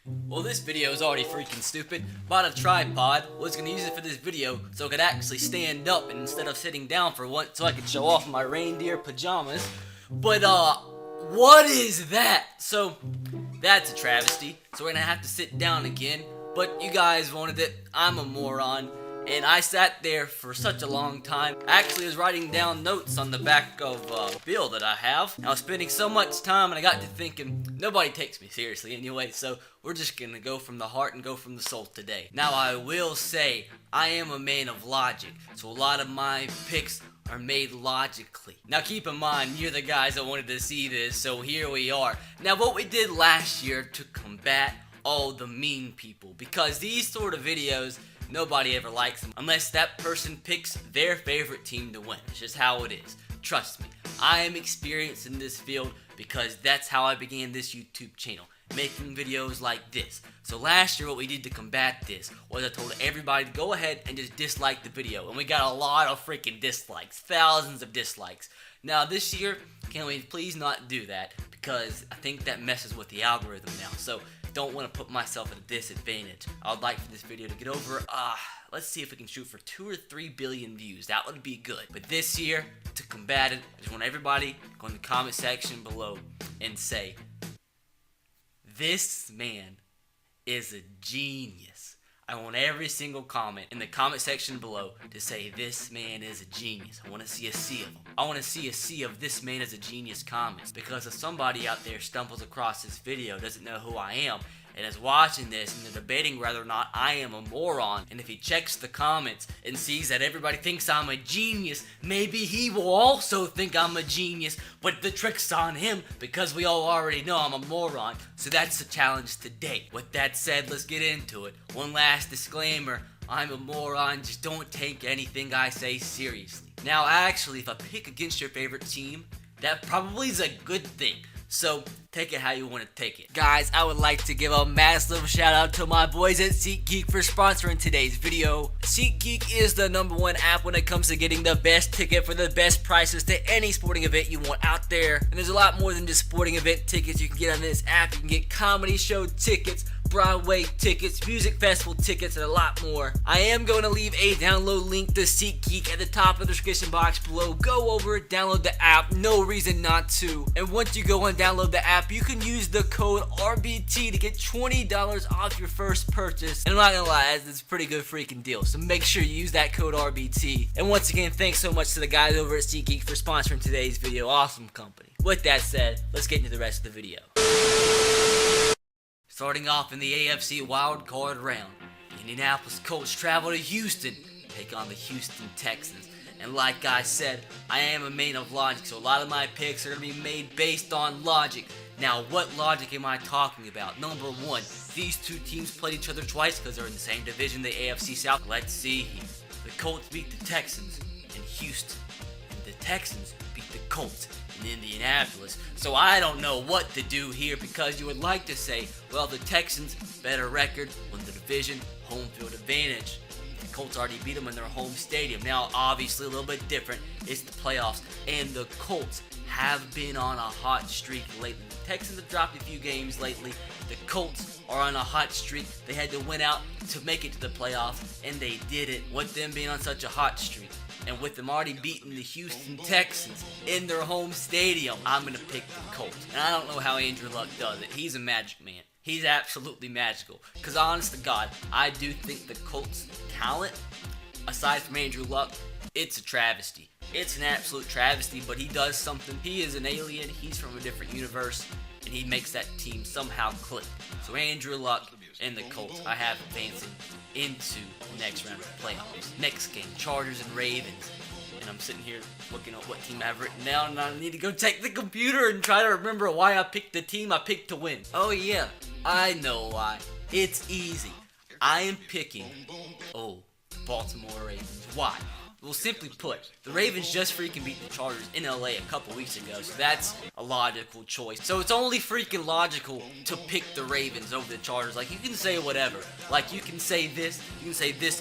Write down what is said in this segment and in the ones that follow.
Well, this video is already freaking stupid. Bought a tripod, was gonna use it for this video so I could actually stand up and instead of sitting down for once so I could show off my reindeer pajamas. But what is that? So that's a travesty. So we're gonna have to sit down again. But you guys wanted it. I'm a moron. And I sat there for such a long time. I actually was writing down notes on the back of a bill that I have. I was spending so much time and I got to thinking, nobody takes me seriously anyway, so we're just gonna go from the heart and go from the soul today. Now I will say, I am a man of logic, so a lot of my picks are made logically. Now keep in mind, you're the guys that wanted to see this, so here we are. Now what we did last year to combat all the mean people, because these sort of videos, nobody ever likes them unless that person picks their favorite team to win. It's just how it is. Trust me, I am experienced in this field because that's how I began this YouTube channel, making videos like this. So last year what we did to combat this was I told everybody to go ahead and just dislike the video, and we got a lot of freaking dislikes, thousands of dislikes. Now this year, can we please not do that, because I think that messes with the algorithm now. So don't want to put myself at a disadvantage. I would like for this video to get over, let's see if we can shoot for 2 or 3 billion views. That would be good. But this year, to combat it, I just want everybody to go in the comment section below and say, this man is a genius. I want every single comment in the comment section below to say, this man is a genius. I want to see a sea of them. I want to see a sea of this man is a genius comments, because if somebody out there stumbles across this video, doesn't know who I am, and is watching this and they're debating whether or not I am a moron, and if he checks the comments and sees that everybody thinks I'm a genius, maybe he will also think I'm a genius, but the trick's on him because we all already know I'm a moron. So that's the challenge today. With that said, let's get into it. One last disclaimer, I'm a moron, just don't take anything I say seriously. Now actually, if I pick against your favorite team, that probably is a good thing. So, take it how you want to take it. Guys, I would like to give a massive shout out to my boys at SeatGeek for sponsoring today's video. SeatGeek is the #1 app when it comes to getting the best ticket for the best prices to any sporting event you want out there. And there's a lot more than just sporting event tickets you can get on this app. You can get comedy show tickets, Broadway tickets, music festival tickets, and a lot more. I am going to leave a download link to SeatGeek at the top of the description box below. Go over it, download the app, no reason not to. And once you go and download the app, you can use the code RBT to get $20 off your first purchase. And I'm not gonna lie, it's a pretty good freaking deal. So make sure you use that code RBT. And once again, thanks so much to the guys over at SeatGeek for sponsoring today's video. Awesome company. With that said, let's get into the rest of the video. Starting off in the AFC wildcard round, the Indianapolis Colts travel to Houston to take on the Houston Texans. And like I said, I am a man of logic, so a lot of my picks are going to be made based on logic. Now, what logic am I talking about? Number one, these two teams played each other twice because they're in the same division, the AFC South. Let's see here. The Colts beat the Texans in Houston, and the Texans beat the Colts in Indianapolis. So I don't know what to do here, because you would like to say, well, the Texans, better record, win the division, home field advantage. The Colts already beat them in their home stadium. Now, obviously, a little bit different. It's the playoffs, and the Colts have been on a hot streak lately. The Texans have dropped a few games lately. The Colts are on a hot streak. They had to win out to make it to the playoffs, and they did it with them being on such a hot streak. And with them already beating the Houston Texans in their home stadium, I'm going to pick the Colts. And I don't know how Andrew Luck does it. He's a magic man. He's absolutely magical. Because honest to God, I do think the Colts' talent, aside from Andrew Luck, it's a travesty. It's an absolute travesty, but he does something. He is an alien. He's from a different universe, and he makes that team somehow click. So Andrew Luck and the Colts, I have advancing into the next round of the playoffs. Next game, Chargers and Ravens. And I'm sitting here looking at what team I've written down, and I need to go check the computer and try to remember why I picked the team I picked to win. Oh yeah, I know why. It's easy. I am picking, the Baltimore Ravens. Why? Well, simply put, the Ravens just freaking beat the Chargers in LA a couple weeks ago, so that's a logical choice. So it's only freaking logical to pick the Ravens over the Chargers. Like, you can say whatever. Like, you can say this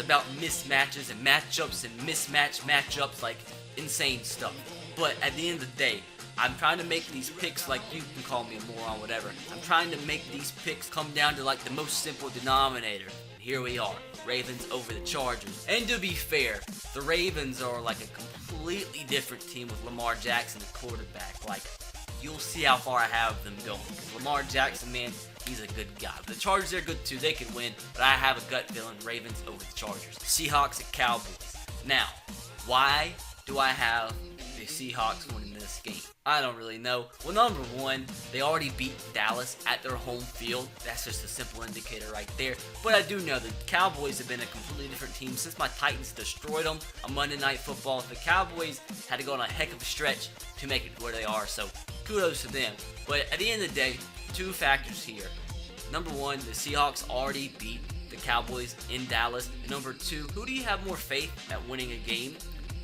about mismatches and matchups and mismatch matchups, like insane stuff. But at the end of the day, I'm trying to make these picks, like, you can call me a moron, whatever. I'm trying to make these picks come down to like the most simple denominator. And here we are, Ravens over the Chargers. And to be fair, the Ravens are like a completely different team with Lamar Jackson, the quarterback. Like, you'll see how far I have them going. Lamar Jackson, man, he's a good guy. But the Chargers are good too. They could win, but I have a gut feeling Ravens over the Chargers. Seahawks at Cowboys. Now, why do I have the Seahawks winning this game? I don't really know. Well, number one, they already beat Dallas at their home field. That's just a simple indicator right there. But I do know the Cowboys have been a completely different team since my Titans destroyed them on Monday Night Football. The Cowboys had to go on a heck of a stretch to make it where they are, so kudos to them. But at the end of the day, two factors here. Number one, the Seahawks already beat the Cowboys in Dallas. And number two, who do you have more faith at winning a game?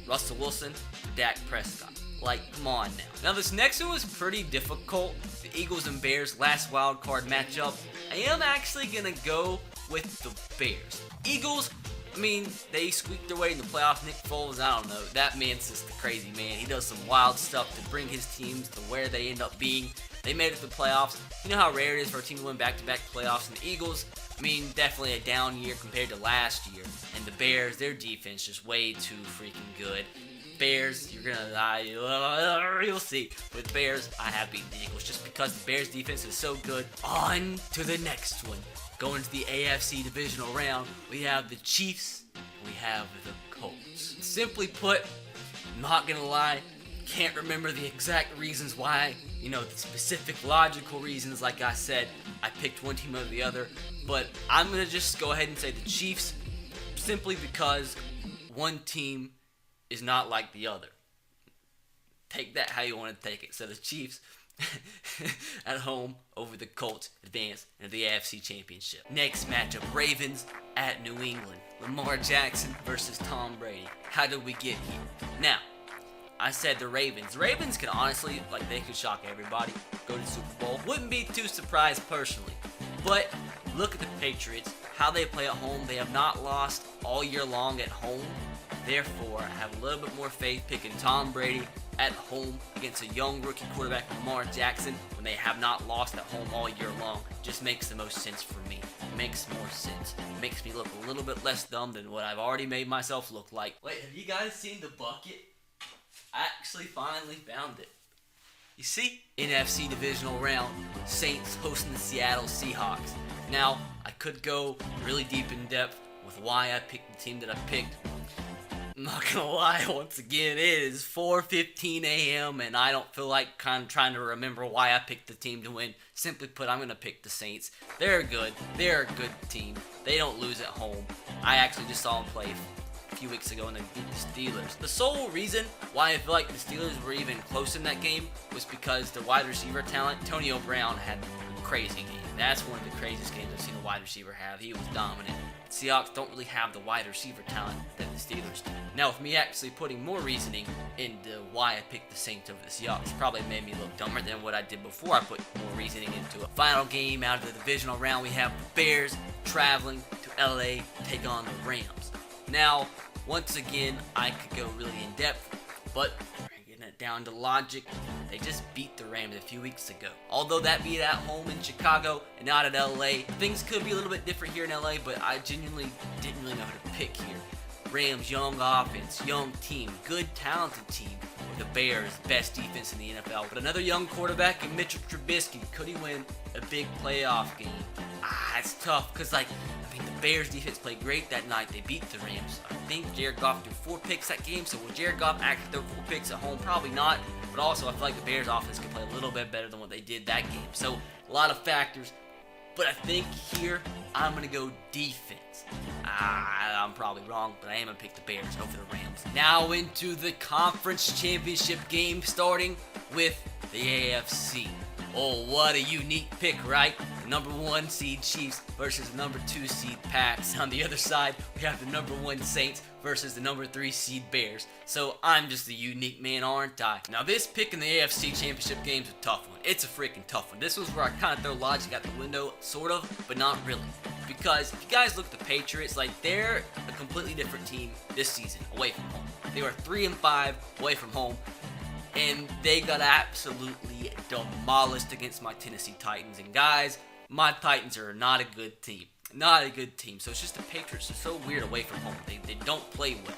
Russell Wilson or Dak Prescott? Like, come on now. Now, this next one was pretty difficult. The Eagles and Bears last wild card matchup. I am actually going to go with the Bears. Eagles, I mean, they squeaked their way in the playoffs. Nick Foles, I don't know. That man's just a crazy man. He does some wild stuff to bring his teams to where they end up being. They made it to the playoffs. You know how rare it is for a team to win back-to-back playoffs. And the Eagles, I mean, definitely a down year compared to last year. And the Bears, their defense just way too freaking good. Bears, you're gonna die. You'll see. With Bears, I have beaten the Eagles just because the Bears defense is so good. On to the next one. Going to the AFC divisional round, we have the Chiefs. We have the Colts. Simply put, I'm not gonna lie, can't remember the exact reasons why. You know, the specific logical reasons. Like I said, I picked one team over the other, but I'm gonna just go ahead and say the Chiefs, simply because one team is not like the other. Take that how you want to take it. So the Chiefs at home over the Colts advance into the AFC Championship. Next matchup, Ravens at New England. Lamar Jackson versus Tom Brady. How did we get here? Now, I said the Ravens. The Ravens can honestly, like, they could shock everybody, go to the Super Bowl. Wouldn't be too surprised personally. But look at the Patriots, how they play at home. They have not lost all year long at home. Therefore, I have a little bit more faith picking Tom Brady at home against a young rookie quarterback, Lamar Jackson, when they have not lost at home all year long. Just makes the most sense for me. It makes more sense. It makes me look a little bit less dumb than what I've already made myself look like. Wait, have you guys seen the bucket? I actually finally found it. You see? NFC divisional round, Saints hosting the Seattle Seahawks. Now, I could go really deep in depth with why I picked the team that I picked. I'm not gonna lie, once again, it is 4:15 a.m. and I don't feel like kind of trying to remember why I picked the team to win. Simply put, I'm gonna pick the Saints. They're good. They're a good team. They don't lose at home. I actually just saw them play a few weeks ago and they beat the Steelers. The sole reason why I feel like the Steelers were even close in that game was because their wide receiver talent, Antonio Brown, had a crazy game. That's one of the craziest games I've seen a wide receiver have. He was dominant. Seahawks don't really have the wide receiver talent that the Steelers do. Now, with me actually putting more reasoning into why I picked the Saints over the Seahawks, probably made me look dumber than what I did before I put more reasoning into it. Final game out of the divisional round, we have the Bears traveling to LA to take on the Rams. Now, once again, I could go really in depth, but getting it down to logic, they just beat the Rams a few weeks ago. Although that beat at home in Chicago and not at LA, things could be a little bit different here in LA, but I genuinely didn't really know who to pick here. Rams, young offense, young team, good talented team. The Bears, best defense in the NFL. But another young quarterback in Mitchell Trubisky. Could he win a big playoff game? It's tough because, the Bears defense played great that night. They beat the Rams. I think Jared Goff threw 4 picks that game. So will Jared Goff actually throw 4 picks at home? Probably not. But also, I feel like the Bears offense could play a little bit better than what they did that game. So a lot of factors. But I think here, I'm going to go defense. I'm probably wrong, but I am going to pick the Bears over the Rams. Now into the conference championship game, starting with the AFC. Oh, what a unique pick, right? The number 1 seed Chiefs versus the number 2 seed Pats. On the other side, we have the number 1 Saints versus the number 3 seed Bears. So I'm just a unique man, aren't I? Now this pick in the AFC championship game is a tough one. It's a freaking tough one. This was where I kind of throw logic out the window, sort of, but not really. Because if you guys look at the Patriots, they're a completely different team this season away from home. They were 3-5 away from home. and they got absolutely demolished against my Tennessee Titans. And guys, my Titans are not a good team. Not a good team. So it's just the Patriots are so weird away from home. They don't play well.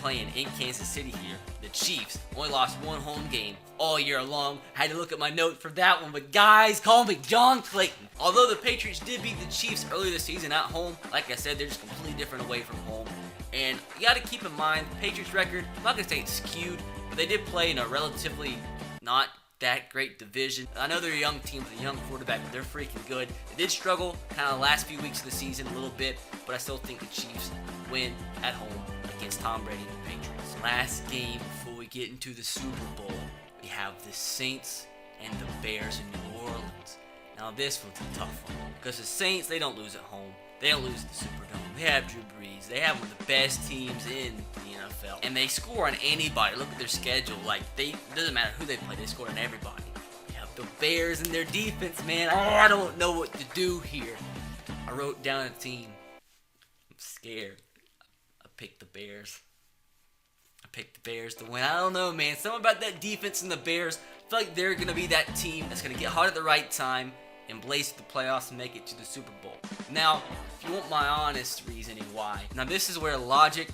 Playing in Kansas City here, the Chiefs only lost one home game all year long. Had to look at my note for that one, but guys, call me John Clayton. Although the Patriots did beat the Chiefs earlier this season at home, like I said, they're just completely different away from home. And you got to keep in mind, the Patriots record, I'm not going to say it's skewed, but they did play in a relatively not that great division. I know they're a young team with a young quarterback, but they're freaking good. They did struggle kind of the last few weeks of the season a little bit, but I still think the Chiefs win at home against Tom Brady and the Patriots. Last game before we get into the Super Bowl, we have the Saints and the Bears in New Orleans. Now this one's a tough one, because the Saints, they don't lose at home. They don't lose at the Superdome. They have Drew Brees. They have one of the best teams in the NFL. And they score on anybody. Look at their schedule. Like, it doesn't matter who they play. They score on everybody. They have the Bears and their defense, man. I don't know what to do here. I wrote down a team. I'm scared. I picked the Bears. I picked the Bears to win. I don't know, man. Something about that defense and the Bears. I feel like they're going to be that team that's going to get hot at the right time, embrace the playoffs, and make it to the Super Bowl. Now, if you want my honest reasoning why, now this is where logic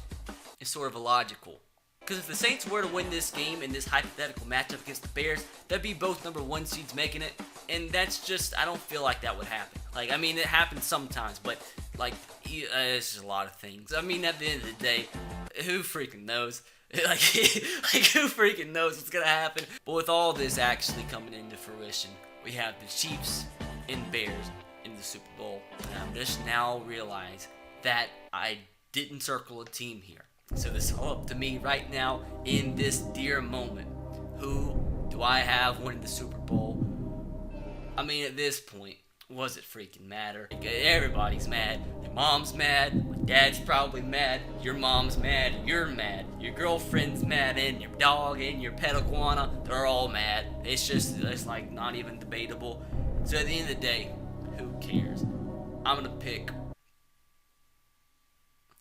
is sort of illogical. Because if the Saints were to win this game in this hypothetical matchup against the Bears, that'd be both number one seeds making it, and that's just, I don't feel like that would happen. Like, I mean, it happens sometimes, but, like, it's just a lot of things. I mean, at the end of the day, who freaking knows? like, who freaking knows what's gonna happen? But with all this actually coming into fruition, we have the Chiefs and Bears in the Super Bowl. And I'm just now realize that I didn't circle a team here. So this is all up to me right now in this dear moment. Who do I have winning the Super Bowl? I mean, at this point, was it freaking matter? Everybody's mad. Your mom's mad. My dad's probably mad. Your mom's mad. You're mad. Your girlfriend's mad. And your dog and your pet iguana, they're all mad. It's like not even debatable. So at the end of the day, who cares? I'm going to pick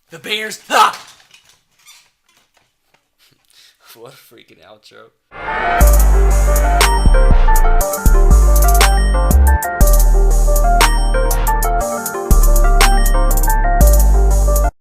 the Bears. Ah! What a freaking outro.